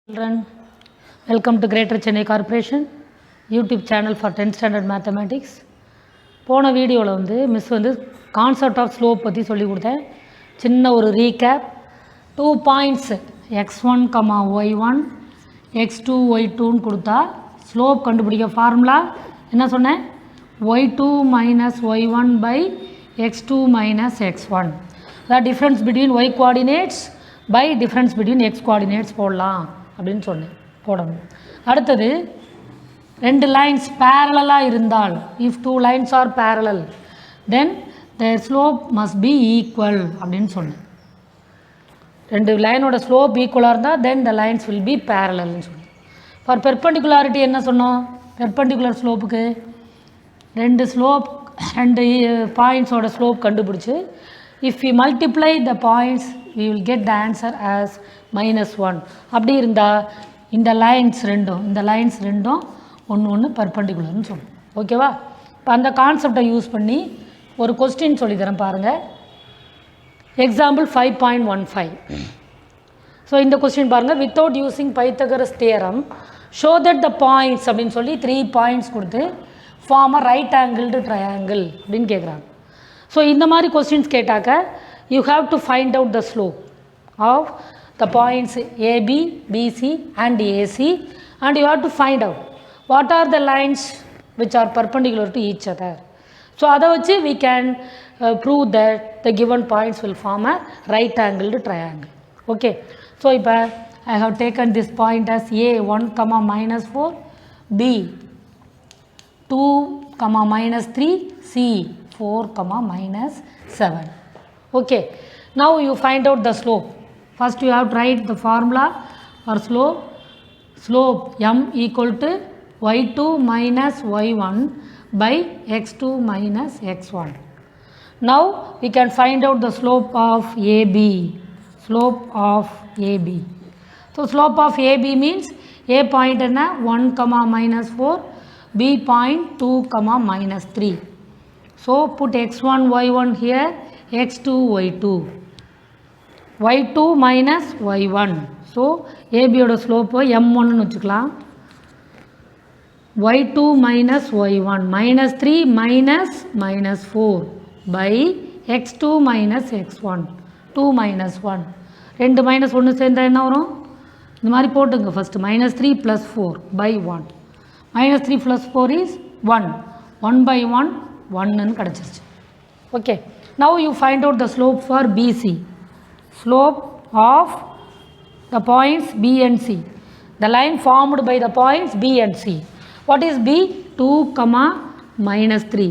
Children, welcome to Greater Chennai Corporation YouTube channel for 10th standard mathematics. போன வீடியோவில் miss concept of slope பற்றி சொல்லி கொடுத்தேன். சின்ன ஒரு recap. 2 points x1, y1, x2, y2ன்னு கொடுத்தா ஸ்லோப் கண்டுபிடிக்க ஃபார்முலா என்ன சொன்னேன்? y2 minus y1 by x2 minus x1. The difference between y coordinates by difference between x coordinates போடலாம் அப்படின்னு சொன்னேன். போடணும். அடுத்தது ரெண்டு லைன்ஸ் பேரலாக இருந்தால், if two lines are parallel then their slope must be equal அப்படின்னு சொன்னேன். ரெண்டு லைனோட ஸ்லோப் ஈக்குவலாக இருந்தால் தென் the lines will be parallelன்னு சொன்னேன். ஃபார் பெர்பெண்டிகுலாரிட்டி என்ன சொன்னோம்? பெர்பெண்டிகுலர் ஸ்லோப்புக்கு ரெண்டு ஸ்லோப் ரெண்டு பாயிண்ட்ஸோட ஸ்லோப் கண்டுபிடிச்சி if we multiply the points we will get the answer as -1. அப்படி இருந்தால் இந்த லைன்ஸ் ரெண்டும் ஒன்று பர்பெண்டிகுலர்னு சொல்லுவோம். ஓகேவா? இப்போ அந்த கான்செப்டை யூஸ் பண்ணி ஒரு கொஸ்டின் சொல்லித்தரேன் பாருங்கள். எக்ஸாம்பிள் 5.15. ஸோ இந்த கொஸ்டின் பாருங்கள். Without using Pythagoras theorem show that the points அப்படின்னு சொல்லி 3 பாயிண்ட்ஸ் கொடுத்து form a right angled triangle அப்படின்னு கேட்குறாங்க. ஸோ இந்த மாதிரி கொஸ்டின்ஸ் கேட்டாக்க you have to find out the slope of the points AB, BC and AC and you have to find out what are the lines which are perpendicular to each other. So அதை வச்சு we can prove that the given points will form a right angled triangle. Okay. So இப்போ I have taken this point as A 1, -4, B 2, -3, C 4, -7. Okay. Now you find out the slope. First you have to write the formula or slope. Slope m equal to y2 minus y1 by x2 minus x1. Now we can find out the slope of AB. Slope of AB. So slope of AB means A point is 1, -4, B point 2, -3. So put x1, y1 here, x2, y2. y2 minus y1. So AB ஓட slope m1 னு வச்சுக்கலாம். y2 minus y1 -3 minus -4 by x2 minus x1 2 minus 1. ரெண்டு minus ஒன்று சேர்ந்தால் என்ன வரும்? இந்த மாதிரி போட்டுங்க. First -3 plus 4 by 1. -3 plus 4 is 1. 1 by 1 1ன்னு கிடச்சிருச்சு. Okay. Now you find out the slope for BC. Slope of the points B and C. The line formed by the points B and C. What is B? 2, -3.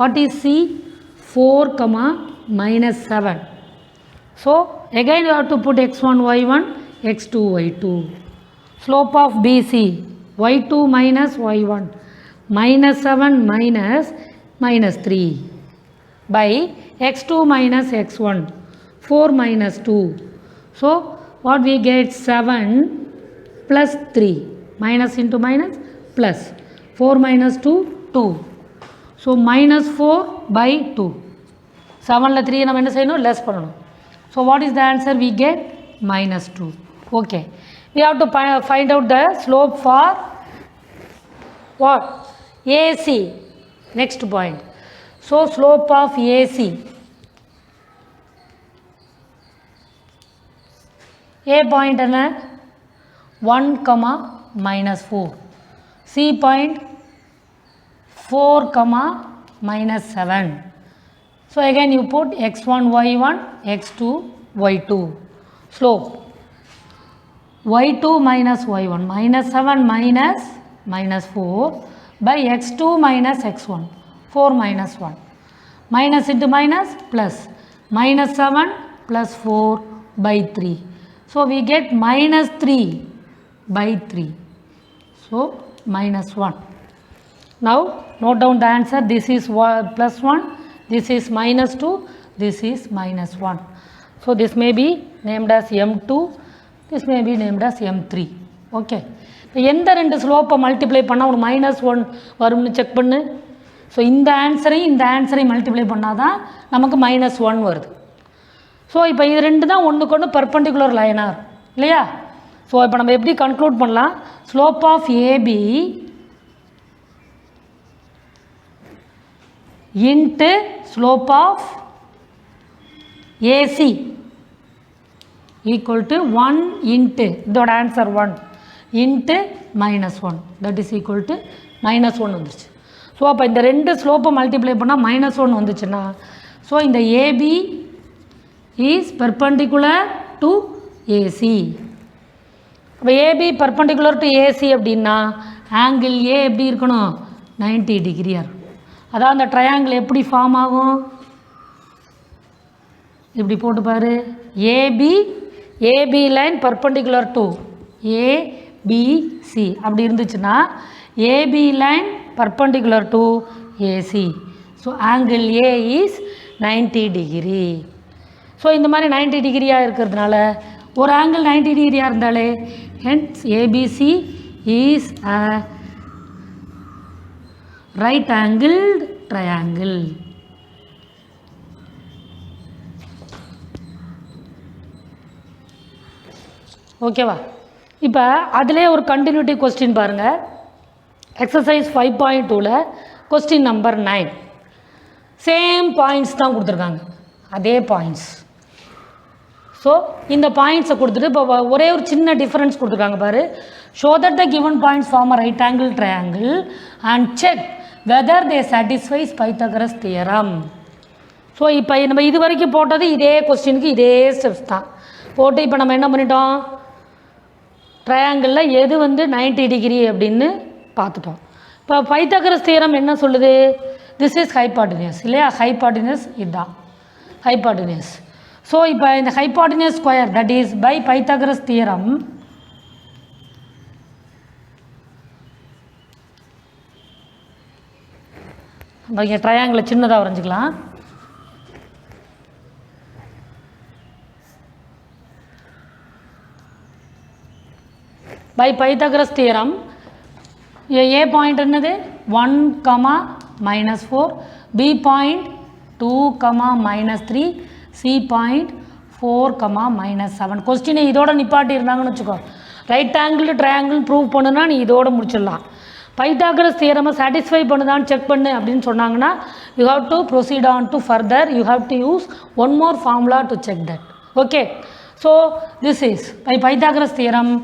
What is C? 4, -7. So again you have to put x1, y1, x2, y2. Slope of BC, y2 minus y1, -7 minus -3 by x2 minus x1, 4 minus 2. So what we get? 7 plus 3. Minus into minus plus. 4 minus 2, 2. So -4 by 2. 7ல 3 நம்ம என்ன செய்யணும்? Less பண்ணணும். So what is the answer? We get -2. Okay. We have to find out the slope for what? AC. Next point. So slope of AC. A point என்ன? 1, -4. C point 4, -7. So again you put x1, y1, x2, y2. Slope y2 minus y1, -7 minus -4 by x2 minus x1, 4 minus 1. Minus into minus plus. -7 plus 4 by 3. So we get -3 by 3. So -1. Now note down the answer. This is +1. This is -2. This is -1. So this may be named as M2. This may be named as M3. Okay. எந்த ரெண்டு ஸ்லோப்பை multiply பண்ணால் ஒரு -1 வரும்னு check பண்ணு. So இந்த ஆன்சரையும் multiply பண்ணால் தான் நமக்கு -1 வருது. ஸோ இப்போ இது ரெண்டு தான் ஒன்றுக்கு ஒன்று பர்பெண்டிகுலர் லைனாக இல்லையா? ஸோ இப்போ நம்ம எப்படி கன்க்ளூட் பண்ணலாம், slope of AB into slope of AC equal to 1 into இதோட answer 1 into -1 that is equal to -1 வந்துருச்சு. ஸோ அப்போ இந்த ரெண்டு ஸ்லோப்பை மல்டிப்ளை பண்ணால் -1 வந்துச்சுன்னா, ஸோ இந்த AB is perpendicular to AC. இப்போ ஏபி பெர்பெண்டிகுலர் டு ஏசி அப்படின்னா ஆங்கிள் ஏ எப்படி இருக்கணும், 90 டிகிரியாக இருக்கும். அதான் அந்த ட்ரையாங்கிள் எப்படி ஃபார்ம் ஆகும், இப்படி போட்டு பாரு, AB line perpendicular to ABC அப்படி இருந்துச்சுன்னா AB line perpendicular to AC. So angle A is 90 degree. ஸோ இந்த மாதிரி 90 டிகிரியாக இருக்கிறதுனால ஒரு ஆங்கிள் 90 டிகிரியாக இருந்தாலே hence ABC is a right angled triangle. ஓகேவா? இப்போ அதிலே ஒரு கண்டினியூட்டி கொஸ்டின் பாருங்கள். எக்ஸசைஸ் 5.2ல் கொஸ்டின் நம்பர் 9 சேம் பாயிண்ட்ஸ் தான் கொடுத்துருக்காங்க, அதே பாயிண்ட்ஸ். ஸோ இந்த பாயிண்ட்ஸை கொடுத்துட்டு இப்போ ஒரே ஒரு சின்ன டிஃப்ரென்ஸ் கொடுத்துருக்காங்க பாரு. Show that the given points form a right angle triangle and check whether they satisfies Pythagoras theorem. So இப்போ நம்ம இது வரைக்கும் போட்டது இதே கொஸ்டினுக்கு இதே ஸ்டெப்ஸ் தான் போட்டு இப்போ நம்ம என்ன பண்ணிட்டோம், ட்ரையாங்கிளில் எது வந்து 90 டிகிரி அப்படின்னு பார்த்துட்டோம். இப்போ பைத்தகரஸ் தியரம் என்ன சொல்லுது, திஸ் இஸ் ஹைபார்டினியஸ் இல்லையா, ஹைபார்டினியஸ் இதுதான் ஹைபார்டினியஸ். ஸோ இப்போ இந்த hypotenuse square that is by Pythagoras theorem இங்கே ட்ரையாங்கிளை சின்னதாக வரைஞ்சிக்கலாம். By Pythagoras theorem A point என்னது 1, -4, பி பாயிண்ட் 2, -3, சி பாயிண்ட் 4, -7. கொஸ்டினை இதோட நிப்பாட்டி இருந்தாங்கன்னு வச்சுக்கோ, ரைட் ஆங்கிள் ட்ரையாங்கிள் ப்ரூவ் பண்ணுன்னா நீ இதோட முடிச்சிடலாம். பைத்தாகரஸ் தியரமை சாட்டிஸ்ஃபை பண்ணுதான்னு செக் பண்ணு அப்படின்னு சொன்னாங்கன்னா you have to proceed on to further, you have to use one more formula to check that. Okay, so this is by Pythagoras theorem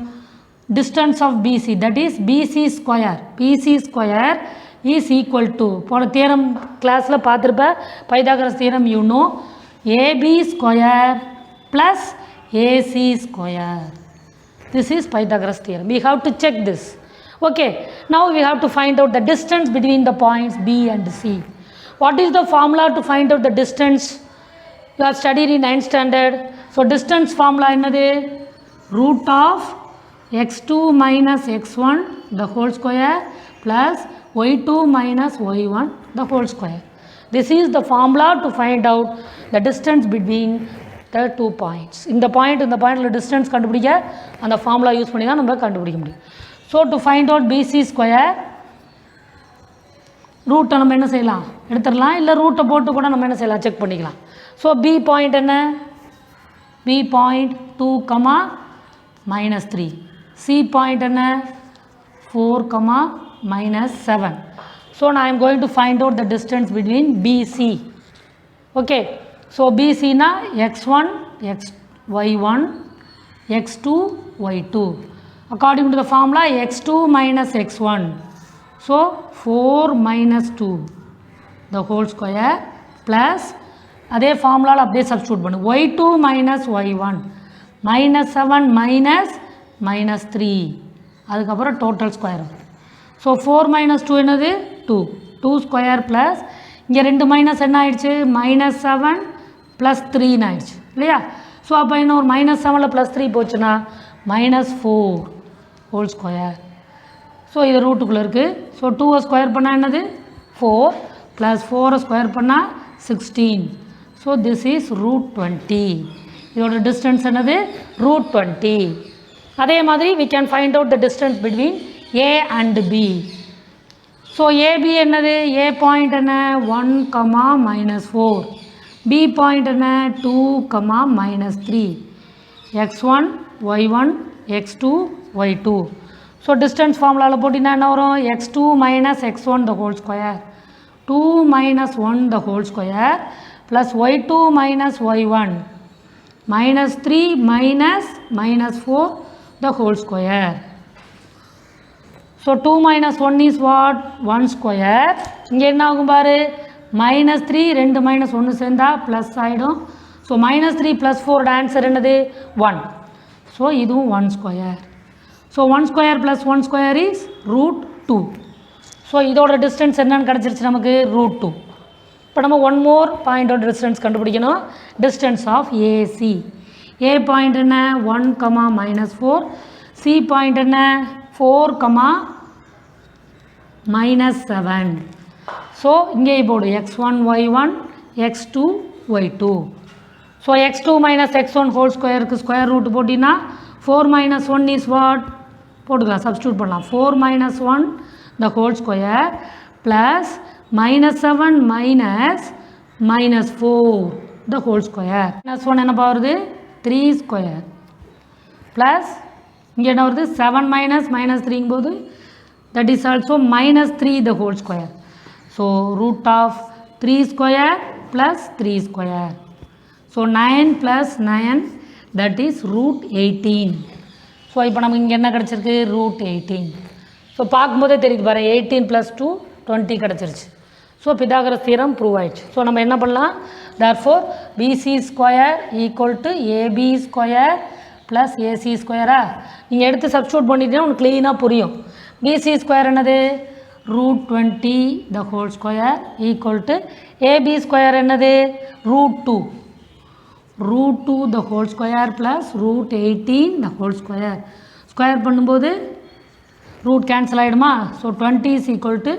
distance of BC that is BC square is equal to போன theorem கிளாஸில் பார்த்துருப்ப Pythagoras theorem you know AB square plus AC square. This is Pythagoras theorem. We have to check this. Okay, now we have to find out the distance between the points B and C. What is the formula to find out the distance? You have studied in 9th standard. So distance formula என்னது, root of x2 minus x1 the whole square plus y2 minus y1 the whole square. This is the formula to find out the distance between the two points. இந்த பாயிண்ட்ல distance கண்டுபிடிக்க அந்த formula use பண்ணி தான் நம்ம கண்டுபிடிக்க முடியும். So to find out BC square ரூட்டை நம்ம என்ன செய்யலாம், எடுத்துடலாம், இல்லை ரூட்டை போட்டு கூட நம்ம என்ன செய்யலாம், செக் பண்ணிக்கலாம். ஸோ B பாயிண்ட் என்ன, B பாயிண்ட் 2, -3, C பாயிண்ட் என்ன 4, -7. So now I am going to find out the distance between BC. Okay, so BC na x1 y1 x2 y2 according to the formula x2 minus x1. So 4 minus 2 the whole square plus அதே ஃபார்முலாவில் அப்படியே substitute பண்ணு, y2 minus y1 -7 -3 அதுக்கப்புறம் total square. So 4 - 2 என்னது 2 square plus இங்கே 2 minus என்ன ஆயிடுச்சு -7 + 3 ஆயிடுச்சு இல்லையா. ஸோ அப்போ என்ன ஒரு -7ல் +3 போச்சுன்னா -4 ஹோல் ஸ்கொயர். ஸோ இது ரூட்டுக்குள்ளே இருக்குது. ஸோ 2 ஸ்கொயர் பண்ணால் என்னது 4 + 4 ஸ்கொயர் பண்ணால் 16. So this is √20. இதோட டிஸ்டன்ஸ் என்னது √20. அதே மாதிரி we can find out the distance between A and B. So AB என்னது, A பாயிண்ட் என்ன 1, -4, B பாயிண்ட் என்ன 2, -3, x1 y1 x2 y2. So distance formula போட்டினா என்ன வரும் x2 minus x1 the whole square 2 minus 1 the whole square plus y2 minus y1 minus 3 minus minus 4 the whole square. So 2 minus 1 is what? 1 square. இங்கே என்ன ஆகும் பாரு minus 3 2 minus 1 சேர்ந்தா plus ஆயிடும். So minus 3 plus 4 answer என்னது 1. So இதுவும் 1 square. So 1 square plus 1 square is root 2. So இதோட distance என்னன்னு கிடைச்சிருச்சு நமக்கு root 2. இப்போ நம்ம one more point ஓட distance கண்டுபிடிக்கணும். Distance of AC. A point என்ன 1, minus 4. C point என்ன 4, minus 7. So இங்கே போடு x1 y1 x2 y2. So x2 minus x1 whole square க்கு square root போட்டினா 4 minus 1 is what? போட்டுக்கலாம் substitute பண்ணலாம் 4 minus 1 the whole square plus minus 7 minus 4 the whole square minus 1 என்ன பாருது 3 square plus இங்கே என்ன வருது 7 minus 3 போது that is also minus 3 the whole square. So root of 3 square plus 3 square. So 9 plus 9 that is root 18. So இப்போ நமக்கு இங்கே என்ன கிடச்சிருக்கு root 18. ஸோ பார்க்கும்போதே தெரியுது பாரு 18 plus 2 20 கிடச்சிருச்சு. ஸோ பிதாகரஸ் தியரம் ப்ரூவ் ஆயிடுச்சு. ஸோ நம்ம என்ன பண்ணலாம் therefore BC square equal to AB square plus AC ஸ்கொயரா நீங்கள் எடுத்து சப்ஸ்டியூட் பண்ணிட்டீங்கன்னா உங்களுக்கு க்ளீனாக புரியும். பிசி ஸ்கொயர் என்னது root 20 the whole square equal to AB square என்னது root 2 the whole square plus root 18 the whole square square பண்ணும்போது root cancel ஆயிடுமா. so 20 is equal to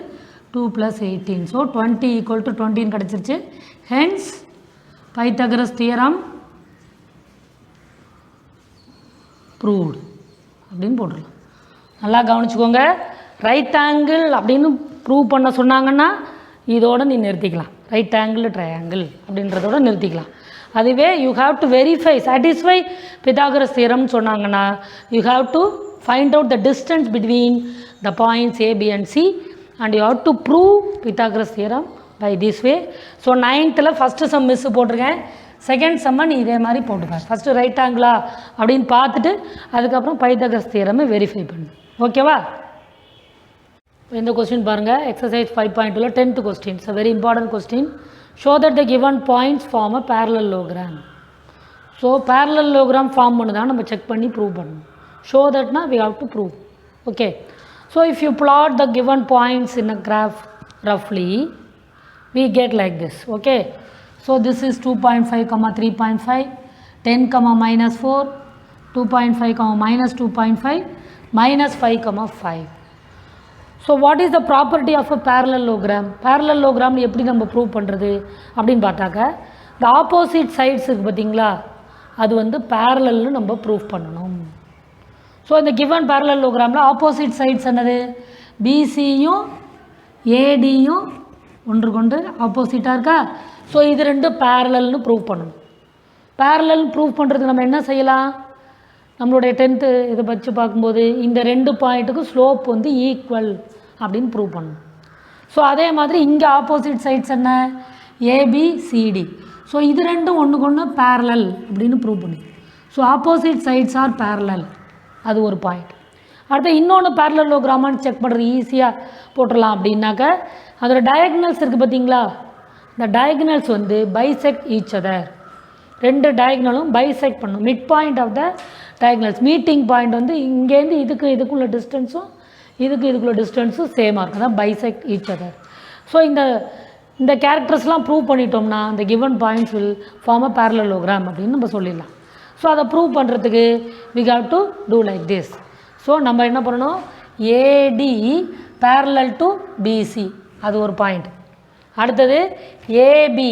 2 plus 18. so 20 equal to 20 கிடைச்சிருச்சு. hence Pythagoras theorem proved அப்படின்னு போட்டுடலாம். நல்லா கவனிச்சுக்கோங்க. Right angle அப்படின்னு prove பண்ண சொன்னாங்கன்னா இதோடு நீ நிறுத்திக்கலாம். ரைட் ஆங்கிள் ட்ரையாங்கிள் அப்படின்றதோட நிறுத்திக்கலாம். அதுவே you have to verify satisfy Pythagoras தியரம்னு சொன்னாங்கன்னா you have to find out the distance between the points A B and C and you have to prove Pythagoras theorem by this way. So 9th first sum miss போட்டிருக்கேன். Second சம்மை நீ இதே மாதிரி போட்டுக்க. First right ஆங்கிளா அப்படின்னு பார்த்துட்டு அதுக்கப்புறம் பைத்தகரஸ் தியரமை verify பண்ணு. ஓகேவா? இந்த கொஸ்டின் பாருங்கள். Exercise 5.2 10th question. It's a very important question. Show that the given points form a parallelogram. So parallelogram form பண்ணுதான் நம்ம செக் பண்ணி ப்ரூவ் பண்ணணும். ஷோ தட்னா we have to prove. Okay. So if you plot the given points in a graph ரஃப்லி we get like this. Okay. So this is 2.5, 3.5, 10, minus 4, 2.5, minus 2.5, minus 5, 5. So what is the property of a parallelogram? Parallelogram எப்படி நம்ம prove பண்ணுறது அப்படின்னு பார்த்தாக்க the opposite sides இருக்கு பார்த்தீங்களா, அது வந்து parallelனு நம்ம ப்ரூவ் பண்ணணும். ஸோ இந்த given parallelogramல opposite sides என்னது BCயும் ADயும் ஒன்று கொண்டு ஆப்போசிட்டாக இருக்கா. ஸோ இது ரெண்டு பேரலல்னு ப்ரூவ் பண்ணணும். பேரலல் ப்ரூவ் பண்ணுறதுக்கு நம்ம என்ன செய்யலாம், நம்மளுடைய 10th இதை வச்சு பார்க்கும்போது இந்த ரெண்டு பாயிண்ட்டுக்கும் ஸ்லோப் வந்து ஈக்குவல் அப்படின்னு ப்ரூவ் பண்ணணும். ஸோ அதே மாதிரி இங்கே ஆப்போசிட் சைட்ஸ் என்ன ஏபிசிடி. ஸோ இது ரெண்டும் ஒன்றுக்கு ஒன்று பேரலல் அப்படின்னு ப்ரூவ் பண்ணி. So opposite sides are parallel, அது ஒரு பாயிண்ட். அடுத்து இன்னொன்று பேரலல்லோகிராமான்னு செக் பண்ணுறது ஈஸியாக போட்டுடலாம். அப்படின்னாக்க அதோட டயக்னல்ஸ் இருக்குது பார்த்தீங்களா, இந்த டயக்னல்ஸ் வந்து பைசெக்ட் ஈச் அதர். ரெண்டு டயக்னலும் பைசெக்ட் பண்ணும். Mid point of the diagonals, meeting point வந்து இங்கேருந்து இதுக்குள்ள டிஸ்டன்ஸும் இதுக்குள்ள டிஸ்டன்ஸும் சேமாக இருக்கும். அதான் பைசெக்ட் ஈச் அதர். ஸோ இந்த கேரக்டர்ஸ்லாம் ப்ரூவ் பண்ணிட்டோம்னா இந்த given points will form a parallelogram அப்படின்னு நம்ம சொல்லிடலாம். ஸோ அதை ப்ரூவ் பண்ணுறதுக்கு we have to do like this. So நம்ம என்ன பண்ணணும், ஏடி parallel to பிசி, அது ஒரு பாயிண்ட். அடுத்தது ஏபி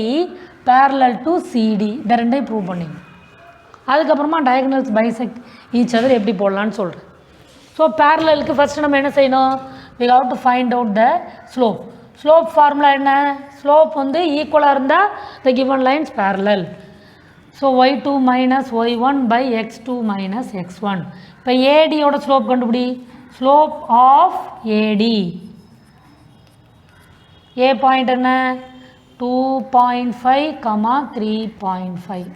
parallel to சிடி, இந்த ரெண்டையும் ப்ரூவ் பண்ணிங்க. அதுக்கப்புறமா டயகனல்ஸ் பைசெக்ட் ஈச் அதர் எப்படி போடலான்னு சொல்கிறேன். ஸோ பேரலலுக்கு ஃபஸ்ட்டு நம்ம என்ன செய்யணும், we have to find out the slope. Slope formula என்ன, ஸ்லோப் வந்து ஈக்குவலாக இருந்தால் the given lines parallel. So y2 minus y1 by x2 minus x1. இப்போ ADயோட ஸ்லோப் கண்டுபிடி. Slope of AD. A point என்ன 2.5, 3.5.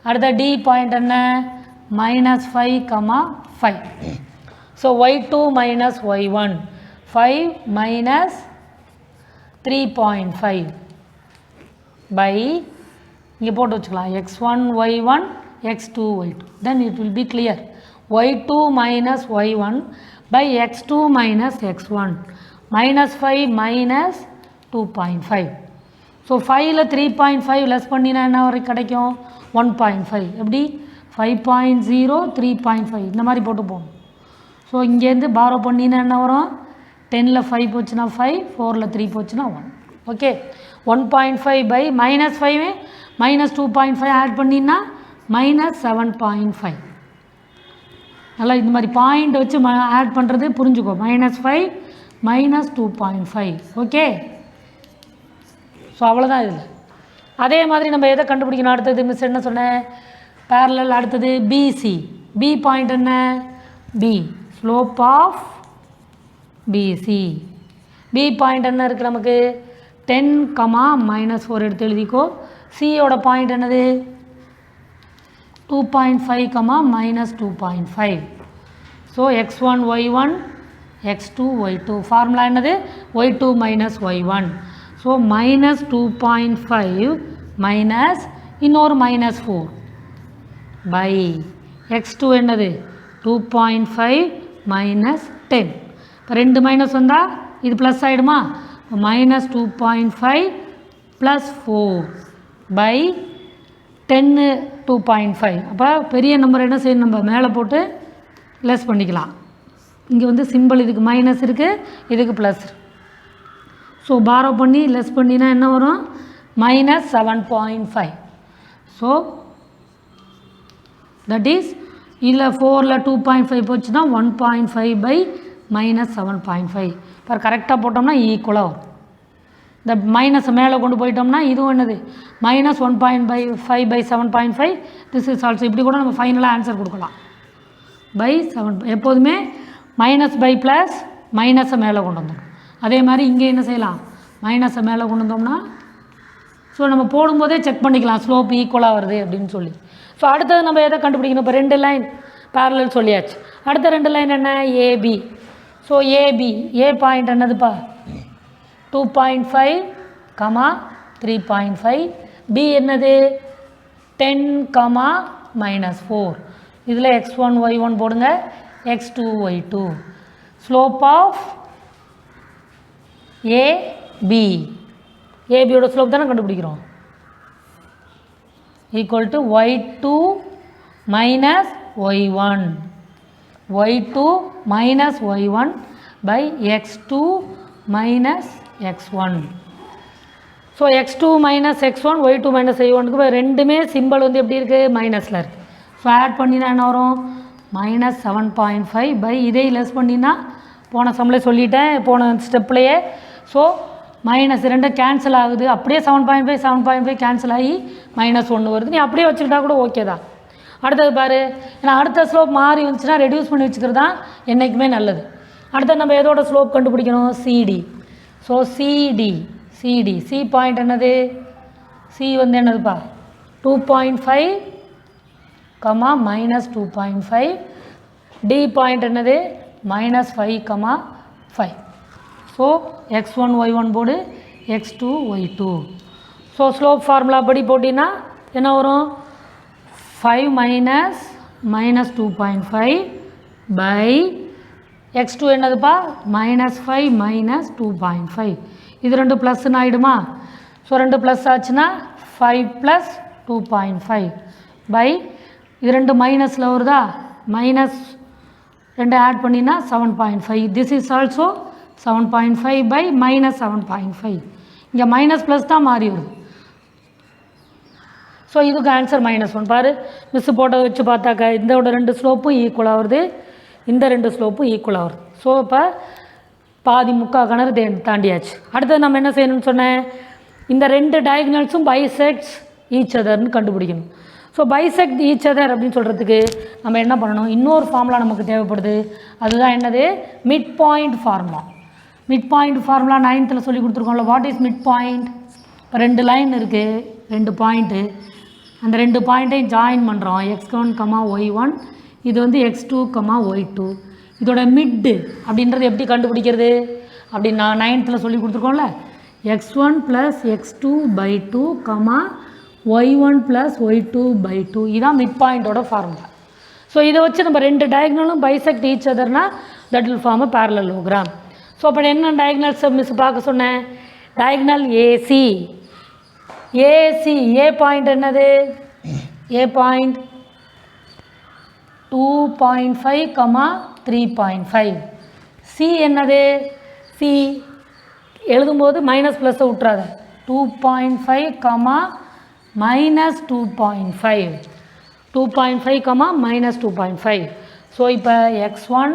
அடுத்த D பாயிண்ட் என்ன -5, 5. So y2 minus y1 5 minus 3.5 by இங்கே போட்டு வச்சுக்கலாம் x1 y1 x2 y2. then it will be clear. y2 minus y1 by x2 minus x1 minus 5 minus 2.5. So 5ல் 3.5 less பண்ணினா என்ன வரைக்கும் கிடைக்கும் 1.5. எப்படி 5.0 3.5 இந்த மாதிரி போட்டு போகணும். ஸோ இங்கேருந்து பாரோ பண்ணினா என்ன வரும் 10ல் 5 போச்சுன்னா 5, 4ல் 3 போச்சுன்னா 1. ஓகே 1.5 by -5 -2.5 ஆட் பண்ணினா -7.5. நல்லா இந்த மாதிரி பாயிண்ட் வச்சு ஆட் பண்ணுறது புரிஞ்சுக்கோ. -5 -2.5. ஓகே ஸோ அவ்வளோதான் இதில். அதே மாதிரி நம்ம எதை கண்டுபிடிக்கணும் அடுத்தது மிஸ் என்ன சொன்னேன் பேரலல். அடுத்தது பிசி. பி பாயிண்ட் என்ன B slope of BC. B point என்ன இருக்குது நமக்கு 10, -4 எடுத்து எழுதிக்கோ. சியோட பாயிண்ட் என்னது 2.5, -2.5. So x1 y1 x2 y2. Formula என்னது y2 minus y1. So -2.5 minus இன்னொரு -4 by x2 என்னது 2.5 -10. இப்போ 2 மைனஸ் வந்தால் இது ப்ளஸ் ஆகிடுமா -2.5 + 4 by 10 2.5. அப்போ பெரிய நம்பர் என்ன செய்யணும் நம்ம மேலே போட்டு லெஸ் பண்ணிக்கலாம். இங்கே வந்து சிம்பிள் இதுக்கு மைனஸ் இருக்குது இதுக்கு ப்ளஸ். ஸோ பாரோ பண்ணி லெஸ் பண்ணினா என்ன வரும் -7.5. ஸோ தட் இஸ் இல்லை 4ல் 2.5 போச்சுன்னா 1.5 by -7.5. இப்போ கரெக்டாக போட்டோம்னா ஈக்குவலாக வரும். இந்த மைனஸை மேலே கொண்டு போயிட்டோம்னா இதுவும் என்னது -1.5 by 7.5. This is also. இப்படி கூட நம்ம ஃபைனலாக ஆன்சர் கொடுக்கலாம் by 7. எப்போதுமே மைனஸ் பை ப்ளஸ் மைனஸை மேலே கொண்டு வந்துடும். அதே மாதிரி இங்கே என்ன செய்யலாம் மைனஸை மேலே கொண்டு வந்தோம்னா ஸோ நம்ம போடும்போதே செக் பண்ணிக்கலாம் ஸ்லோப் ஈக்குவலாக வருது அப்படின்னு சொல்லி. ஸோ அடுத்தது நம்ம எதை கண்டுபிடிக்கணும். இப்போ 2 லைன் பேரலல் சொல்லியாச்சு. அடுத்த 2 லைன் என்ன ஏபி. ஸோ ஏபி ஏ பாயிண்ட் என்னதுப்பா 2.5, 3.5. பி என்னது 10, -4. இதில் x1 y1 போடுங்க x2 y2. Slope of AB. ஏபியோட ஸ்லோப் தானே கண்டுபிடிக்கிறோம் equal to y2 minus y1. y2 minus y1 by x2 minus x1. So x2 minus x1 y2 minus y1க்கு ரெண்டுமே simple வந்து எப்படி இருக்குது மைனஸில் இருக்குது. ஸோ ஆட் பண்ணினா என்ன வரும் -7.5 by இதை லெஸ் பண்ணினா போன சம்மில் சொல்லிட்டேன் போன ஸ்டெப்லேயே. ஸோ -2 கேன்சல் ஆகுது. அப்படியே 7.5 கேன்சல் ஆகி -1 வருது. நீ அப்படியே வச்சுக்கிட்டா கூட ஓகே தான். அடுத்தது பாரு ஏன்னா அடுத்த ஸ்லோப் மாறி வந்துச்சுன்னா ரெடியூஸ் பண்ணி வச்சுக்கிறது தான் என்றைக்குமே நல்லது. அடுத்தது நம்ம எதோட ஸ்லோப் கண்டுபிடிக்கணும் CD. So CD C point என்னது சி வந்து என்னதுப்பா 2.5, -2.5. டி பாயிண்ட் என்னது -5, 5. ஸோ x1 y1 போடு x2 y2. So slope formula படி போட்டிங்கன்னா என்ன வரும் 5 -2.5 by x2 என்னதுப்பா -5 -2.5. இது ரெண்டு ப்ளஸ்ன்னு ஆகிடுமா. ஸோ 2 ப்ளஸ் ஆச்சுன்னா 5 + 2.5 by இது 2 மைனஸில் வருதா -2 ஆட் பண்ணினா 7.5. This is also 7.5 by -7.5. இங்கே மைனஸ் ப்ளஸ் தான் மாறி வருது. ஸோ இதுக்கு ஆன்சர் -1. பாரு மிஸ் போட்டதை வச்சு பார்த்தாக்கா இதோட 2 ஸ்லோப்பும் ஈக்குவலாக வருது இந்த 2 ஸ்லோப்பும் ஈக்குவலாக வருது. ஸோ இப்போ பாதி முக்கால் கிணறு தாண்டியாச்சு. அடுத்தது நம்ம என்ன செய்யணும்னு சொன்னேன் இந்த 2 டயகனல்ஸும் பைசெக்ட்ஸ் ஈச் அதர்னு கண்டுபிடிக்கணும். ஸோ பைசெக்ட் ஈச் அதர் அப்படின்னு சொல்கிறதுக்கு நம்ம என்ன பண்ணணும், இன்னொரு ஃபார்முலா நமக்கு தேவைப்படுது. அதுதான் என்னது, mid point formula. Mid point formula 9th சொல்லி கொடுத்துருக்கோம்ல. What is mid point? இப்போ 2 லைன் இருக்குது, 2 பாயிண்ட்டு. அந்த 2 பாயிண்ட்டையும் ஜாயின் பண்ணுறோம். x1, y1, இது வந்து x2, y2. இதோட மிட்டு அப்படின்றது எப்படி கண்டுபிடிக்கிறது அப்படின்னா 9th சொல்லி கொடுத்துருக்கோம்ல. x1 + x2/2, y1 + y2/2. இதுதான் மிட் பாயிண்டோட ஃபார்முலா. ஸோ இதை வச்சு நம்ம 2 டயக்னலும் பைசெக்ட் ஈச் அதர்னா that will form a parallelogram. So அப்போ என்ன டயக்னல்ஸை மிஸ் பார்க்க சொன்னேன், டயக்னல் ஏசி. ஏ பாயிண்ட் என்னது, ஏ பாயிண்ட் 2.5, 3.5. சி என்னது, சி எழுதும்போது மைனஸ் ப்ளஸ்ஸை விட்றாத. 2.5, -2.5. 2.5, -2.5. ஸோ இப்போ x1,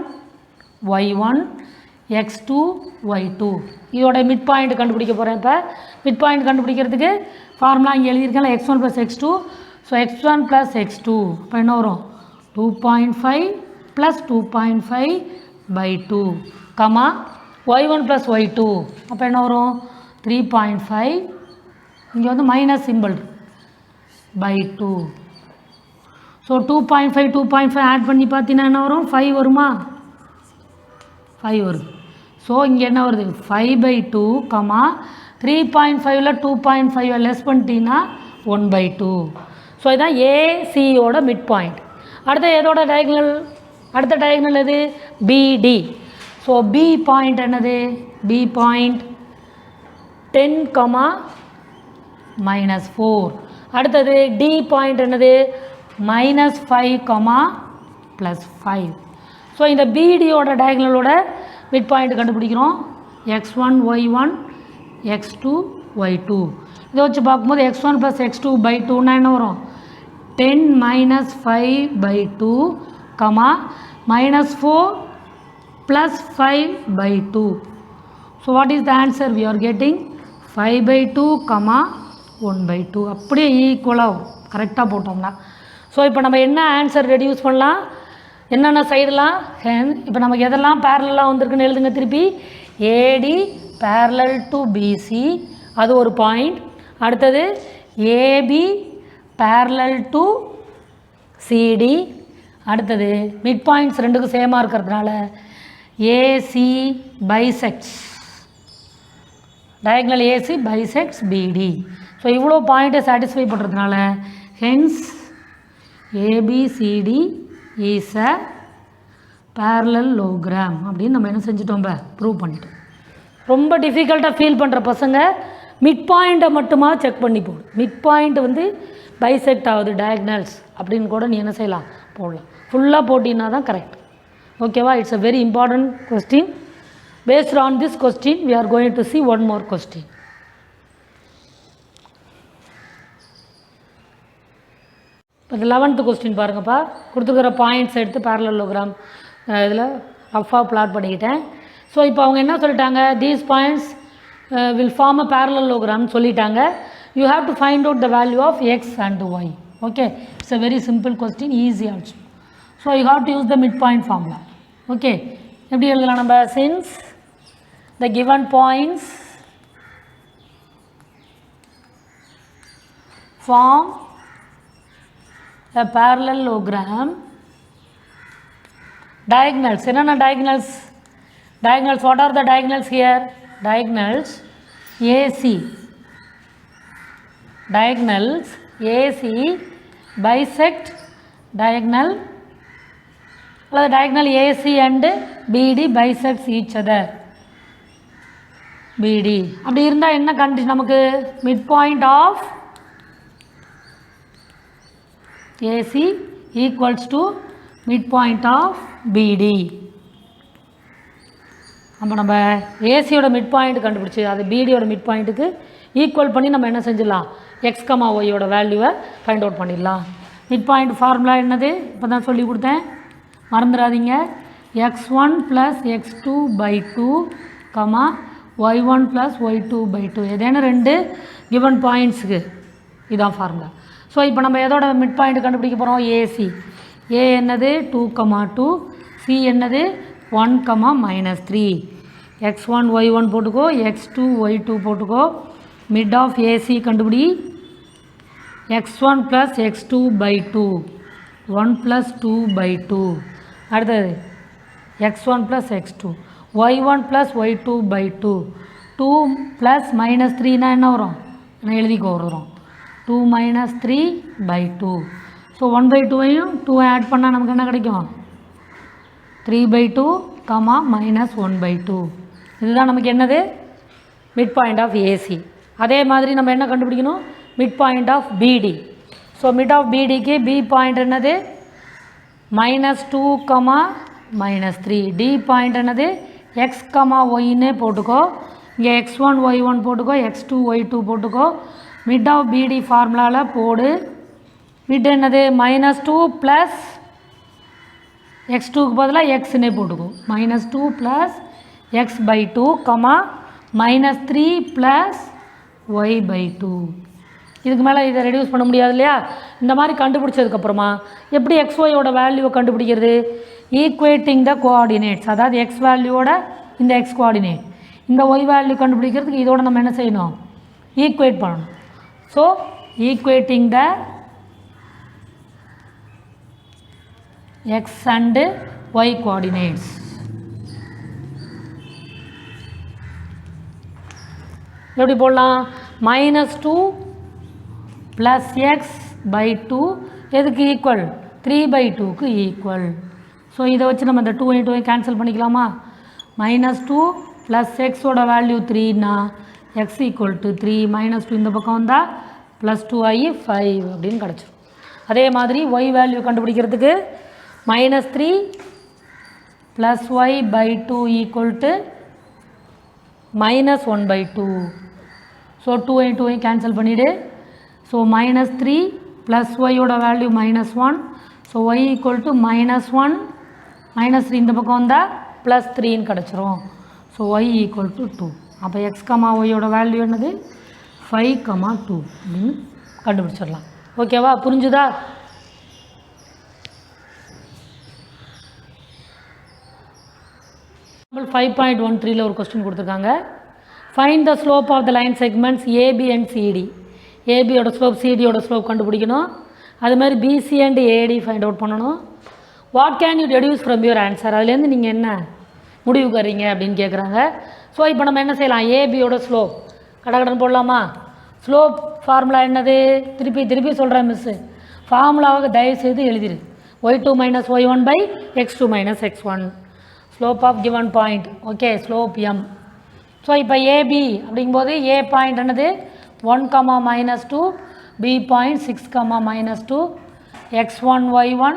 y1, x2, y2 இதோட மிட் பாயிண்ட் கண்டுபிடிக்க போகிறேன். இப்போ மிட் பாயிண்ட் கண்டுபிடிக்கிறதுக்கு ஃபார்முலா இங்கே எழுதியிருக்கேன், x1 + x2. So x1 + x2 இப்போ என்ன வரும், 2.5 + 2.5/2, y1 + y2 அப்போ என்ன வரும், 3.5. இங்கே வந்து மைனஸ் சிம்பிள் /2. ஸோ 2.5 2.5 ஆட் பண்ணி பார்த்தீங்கன்னா என்ன வரும், 5 வருமா, 5 வரும். ஸோ இங்கே என்ன வருது, 5/2, 3.5ல் 2.5 லெஸ் பண்ணிட்டீங்கன்னா 1/2. ஸோ இதுதான் ஏசியோட மிட் பாயிண்ட். அடுத்த எதோட டயக்னல், அடுத்த டயக்னல் எது, பிடி. ஸோ பி பாயிண்ட் என்னது, பி பாயிண்ட் 10, -4. அடுத்தது டி பாயிண்ட் என்னது, -5, +5. ஸோ இந்த பிடியோட டயக்னலோட மிட் பாயிண்ட் கண்டுபிடிக்கிறோம். x1, y1, x2, y2 இதை வச்சு பார்க்கும்போது x1 + x2/2னா என்ன வரும், 10 - 5/2, -4 + 5/2. So what is the answer? We are getting 5/2, 1/2. அப்படியே ஈக்குவலாக கரெக்டாக போட்டோம்னா. ஸோ இப்போ நம்ம என்ன ஆன்சர் ரெடியூஸ் பண்ணலாம், என்னென்ன சைடெலாம் இப்போ நமக்கு எதெல்லாம் பேரலாக வந்திருக்குன்னு எழுதுங்க திருப்பி. ஏடி parallel to பிசி அது ஒரு பாயிண்ட். அடுத்தது ஏபி parallel to சிடி. அடுத்தது மிட் பாயிண்ட்ஸ் ரெண்டுக்கும் சேமாக இருக்கிறதுனால AC bisects, diagonal AC bisects BD. So இவ்வளோ பாயிண்ட்டை சாட்டிஸ்ஃபை பண்ணுறதுனால hence ABCD is a parallelogram அப்படின்னு நம்ம என்ன செஞ்சிட்டோம், ப்ரூவ் பண்ணிட்டோம். ரொம்ப டிஃபிகல்ட்டாக ஃபீல் பண்ணுற பசங்க மிட் பாயிண்ட்டை மட்டுமா செக் பண்ணி போடு. மிட் பாயிண்ட் வந்து பைசெக்ட் ஆகுது டயக்னல்ஸ் அப்படின்னு கூட நீ என்ன செய்யலாம், போடலாம். ஃபுல்லாக போட்டிங்கன்னா தான் கரெக்ட். ஓகேவா? It's a very important question. Based on this question we are going to see one more question. இப்போ 11th கொஸ்டின் பாருங்கப்பா. கொடுத்துருக்கிற பாயிண்ட்ஸ் எடுத்து parallelogram இதில் ரஃபாக பிளாட் பண்ணிக்கிட்டேன். ஸோ இப்போ அவங்க என்ன சொல்லிட்டாங்க, these points will form a parallelogram சொல்லிட்டாங்க. You have to find out the value of x and y. Okay, it's a very simple question, easy also. So you have to use the mid point formula. Okay, எப்படி எழுதலாம் நம்ம, since the given points form a parallelogram, diagonals, என்னென்ன diagonals, diagonals, what are the diagonals here, diagonals AC, diagonals AC bisect diagonal, அல்லது diagonal AC and BD bisects each other, BD அப்படி இருந்தால் என்ன condition நமக்கு, mid point of AC equals to midpoint of BD. அப்போ நம்ம ஏசியோட mid point கண்டுபிடிச்சி அது பிடியோட mid பாயிண்ட்டுக்கு ஈக்குவல் பண்ணி நம்ம என்ன செஞ்சிடலாம், எக்ஸ், ஒய்யோட வேல்யூவை ஃபைண்ட் அவுட் பண்ணிடலாம். மிட் பாயிண்ட் ஃபார்முலா என்னது இப்போ தான் சொல்லி கொடுத்தேன், மறந்துடாதீங்க. x1 + x2/2, y1 + y2/2 ஏதேனும் 2 கிவன் பாயிண்ட்ஸுக்கு இதான் ஃபார்முலா. ஸோ இப்போ நம்ம எதோட மிட் பாயிண்ட் கண்டுபிடிக்க போகிறோம்? ஏசி. ஏ என்னது 2,2, சி என்னது 1,-3. x1 y1 போட்டுக்கோ, x2 y2 போட்டுக்கோ. மிட் ஆஃப் ஏசி கண்டுபிடி. x1 + x2 / 2, 1 + 2 / 2. அடுத்தது x1 + x2, y1 + y2 / 2. 2 + -3 என்ன வரும்? நான் எழுதிக்கோ வரும் 2 - 3 / 2. ஸோ 1/2 2 ஆட் பண்ணால் நமக்கு என்ன கிடைக்கும்? 3/2, -1/2. இதுதான் நமக்கு என்னது? Mid point of AC. அதே மாதிரி நம்ம என்ன கண்டுபிடிக்கணும்? Mid point of BD. So mid of பிடிக்கு பி பாயிண்ட் என்னது? -2, -3. டி பாயிண்ட் என்னது? x, yன்னு போட்டுக்கோ. இங்கே x1 y1 போட்டுக்கோ, x2 y2 போட்டுக்கோ. மிட் ஆஃப் பிடி ஃபார்முலாவில் போடு. மிட் என்னது? -2 + x2க்கு பதிலாக எக்ஸ்னே போட்டுக்கோ. -2 + x/2, -3 + y/2. இதுக்கு மேலே இதை ரெடியூஸ் பண்ண முடியாது இல்லையா? இந்த மாதிரி கண்டுபிடிச்சதுக்கப்புறமா எப்படி xyயோட வேல்யூவை கண்டுபிடிக்கிறது? ஈக்குவேட்டிங் த கோஆர்டினேட்ஸ். அதாவது எக்ஸ் வேல்யூவோட இந்த எக்ஸ் கோஆர்டினேட், இந்த ஒய் வேல்யூ கண்டுபிடிக்கிறதுக்கு இதோட நம்ம என்ன செய்யணும்? ஈக்குவேட் பண்ணணும். So equating the x and y coordinates. எப்படி போடலாம்? -2 + x/2 எதுக்கு ஈக்குவல்? 3/2க்கு ஈக்குவல். ஸோ இதை வச்சு நம்ம இந்த 2 கேன்சல் பண்ணிக்கலாமா? -2 + எக்ஸோட வேல்யூ 3னா x = 3, -2 இந்த பக்கம் வந்தால் +2 ஆகி 5 அப்படின்னு கிடச்சிரும். அதே மாதிரி y வேல்யூ கண்டுபிடிக்கிறதுக்கு -3 + y/2 = -1/2. ஸோ 2 கேன்சல் பண்ணிவிடு. ஸோ -3 + yயோட வேல்யூ -1. ஸோ y = -1, -3 இந்த பக்கம் வந்தால் +3ன்னு கிடச்சிரும். So y = 2. அப்போ x, yயோட வேல்யூ என்னது? 5, 2 அப்படின்னு கண்டுபிடிச்சிடலாம். ஓகேவா? புரிஞ்சுதா? எக்ஸாம்பிள் 5.13ல் ஒரு கொஸ்டின் கொடுத்துருக்காங்க. Find the slope of the line segments AB and CD. ஏபியோட ஸ்லோப் சிடியோட ஸ்லோப் கண்டுபிடிக்கணும். அதுமாதிரி BC and AD find out பண்ணணும். What can you deduce from your answer? அதுலேருந்து நீங்கள் என்ன முடிவுக்கு வரீங்க அப்படின்னு கேட்குறாங்க. ஸோ இப்போ நம்ம என்ன செய்யலாம்? ஏபியோட ஸ்லோப் கடகடன் போடலாமா? ஸ்லோப் ஃபார்முலா என்னது? திருப்பி சொல்கிறேன் மிஸ்ஸு. ஃபார்முலாவாக தயவுசெய்து எழுதிரு. y2 - y1 / x2 - x1. Slope of given point. Okay, slope m. So இப்போ ஏபி அப்படிங்கும்போது ஏ பாயிண்ட் என்னது? 1, -2, B point 6, -2, x1 y1,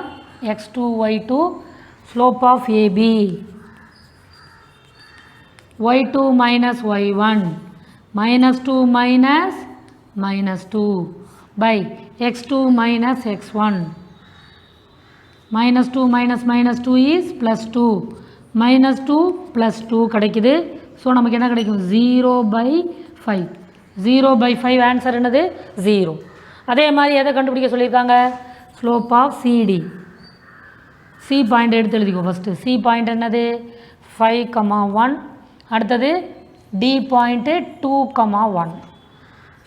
x2 y2. Slope of AB y2 - y1 -2 -2 by x2 - x1. -2 -2 is +2, -2 +2 கிடைக்குது. So நமக்கு என்ன கிடைக்கும்? 0/5. 0/5 answer என்னது? 0. அதே மாதிரி எதை கண்டுபிடிக்க சொல்லியிருக்காங்க? Slope of CD. C point எடுத்து எழுதிக்கோ ஃபஸ்ட்டு. சி பாயிண்ட் என்னது? 5, 1. அடுத்தது D point 2, 1.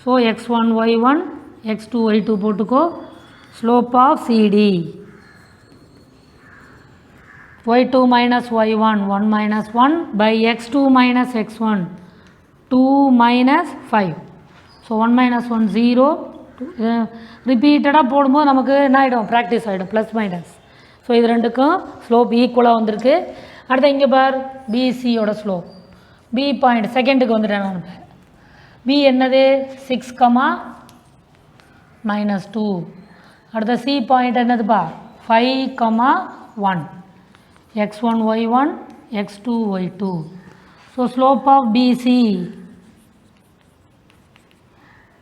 So x1 y1, x2 y2 போட்டுக்கோ. Slope of CD y2 - y1, 1 - 1 by x2 - x1, 2 - 5. So 1 - 1 0. ரிப்பீட்டடாக போடும்போது நமக்கு என்ன ஆகிடும்? ப்ராக்டிஸ் ஆகிடும். +- ஸோ இது ரெண்டுக்கும் ஸ்லோப் ஈக்குவலாக வந்திருக்கு. அடுத்த இங்கே பார் பிசியோட ஸ்லோப். பி பாயிண்ட் செகண்டுக்கு வந்துட்டேன் நான். பி என்னது? 6, -2. அடுத்த சி பாயிண்ட் என்னதுப்பா? 5, 1. x1 y1, x2 y2. So slope of BC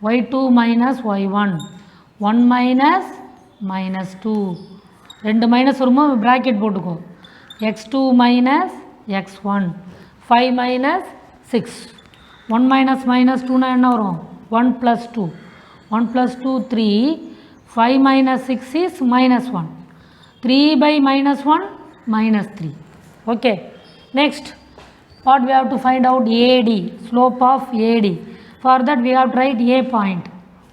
y2 - y1, 1 - -2. 2 minus வருமோ ப்ராக்கெட் போட்டுக்கோ. x2 - x1, 5 - 6. 1 - -2னா என்ன வரும்? 1 + 2. 1 + 2 3. 5 minus 6 is minus 1. 3 by minus 1 minus 3. Okay. Next, what we have to find out? AD, slope of AD. For that we have to write A point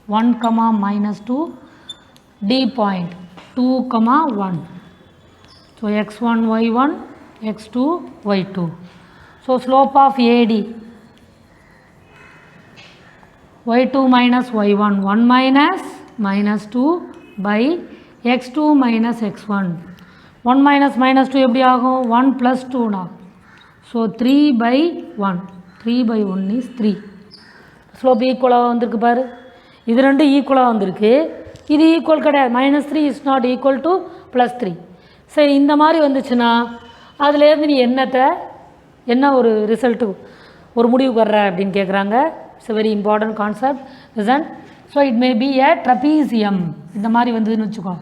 1 comma minus 2, D point 2 comma 1. So x1 y1, x2 y2. So slope of AD y2 minus y1, 1 minus minus 2 by x2 minus x1. 1 minus minus 2 எப்படி ஆகும்? 1 plus 2 na. So 3 by 1. 3 by 1 is 3. Slope ஈக்குவலாக வந்திருக்கு பாரு. இது ரெண்டு ஈக்குவலாக வந்திருக்கு. இது ஈக்குவல் கிடையாது. -3 இஸ் நாட் ஈக்குவல் டு +3. சரி, இந்த மாதிரி வந்துச்சுன்னா அதுலேருந்து நீ என்ன ஒரு ரிசல்ட்டு ஒரு முடிவுக்கு வர்ற அப்படின்னு கேட்குறாங்க. It's a very important concept. Listen. So it may be a trapezium. இந்த மாதிரி வந்ததுன்னு வச்சுக்கோ,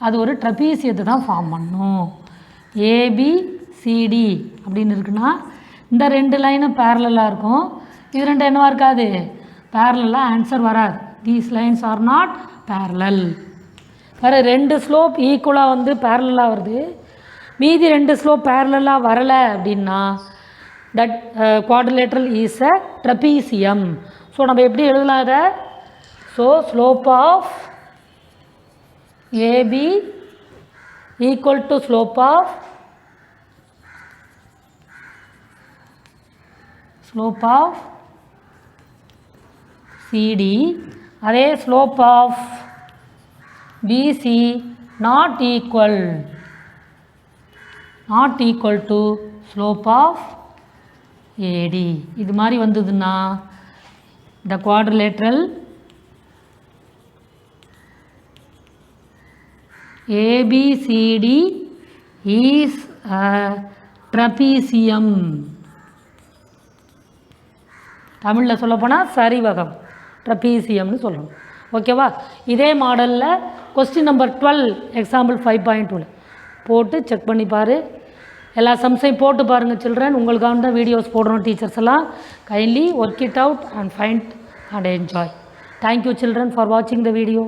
அது ஒரு ட்ரபீசியத்தை தான் ஃபார்ம் பண்ணும். ABCD அப்படின்னு இருக்குன்னா இந்த ரெண்டு லைனும் பேரலாக இருக்கும். இது ரெண்டு என்னவா இருக்காது? பேரலாக ஆன்சர் வராது. These lines R not parallel. வேறு ரெண்டு ஸ்லோப் ஈக்குவலாக வந்து பேரலாக வருது, மீதி ரெண்டு ஸ்லோப் பேரலாக வரலை அப்படின்னா that quadrilateral is a trapezium. So நம்ம எப்படி எழுதலாம் அதை? So slope of AB equal to slope of CD. அதே slope of BC not equal to slope of AD. இது மாதிரி வந்ததுன்னா the quadrilateral ABCD is a trapezium. தமிழில் சொல்லப்போனால் சரிவகம், ட்ரபீசியம்னு சொல்லணும். ஓகேவா? இதே மாடலில் கொஸ்டின் நம்பர் 12 எக்ஸாம்பிள் 5.2 போட்டு செக் பண்ணி பாரு. எல்லா சம்ஸையும் போட்டு பாருங்கள் சில்ட்ரன். உங்களுக்காக தான் வீடியோஸ் போடுறோம் டீச்சர்ஸ் எல்லாம். Kindly work it out and find and enjoy. Thank you children for வாட்சிங் த வீடியோ.